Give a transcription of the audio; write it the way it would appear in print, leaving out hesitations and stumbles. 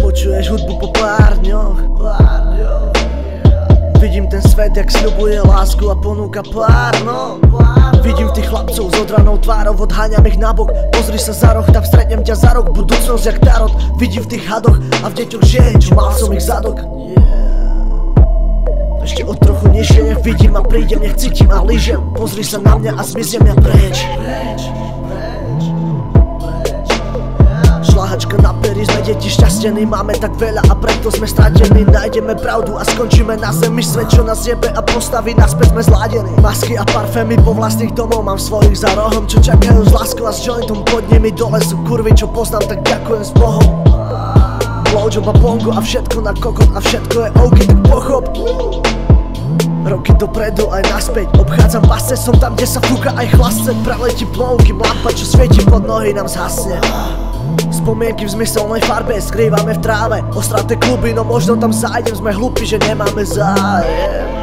Počuješ hudbu po pár dňoch. Vidím ten svet, jak sľubuje lásku a ponúka pár, no. Vidím tých chlapcov s odranou tvárou, odháňam ich nabok. Pozri sa za roh, tam stretnem ťa za rok. Budúcnosť jak tarot, vidím v tých hadoch a v deťoch žieň, čo mal som ich zadok. Ešte o trochu nižšie, nech vidím a prídem, nech cítim a lížem. Pozri sa na mňa a zmiznem ja preč. Šláhačka na pery, sme deti šťastení, máme tak veľa a preto sme stratení. Nájdeme pravdu a skončíme na zemi, svet čo nás jebe a postaví, naspäť sme zladení. Masky a parfémy po vlastných domov mám svojich za rohom, čo čakajú s láskou a s jointom pod nimi. Dole sú kurvy, čo poznám, tak ďakujem s Bohom. Blowjob a bongo a všetko na kokot a všetko je OK, tak pochop. Roky dopredu aj naspäť, obchádzam pasce, som tam, kde sa fúka aj chlasce. Preletí plov, kým lampa, čo svieti pod nohy, nám zhasne. Spomienky v zmyselnej farbe skrývame v tráve. Ostraté kluby, no možno tam zájdem, sme hlúpi, že nemáme zájem.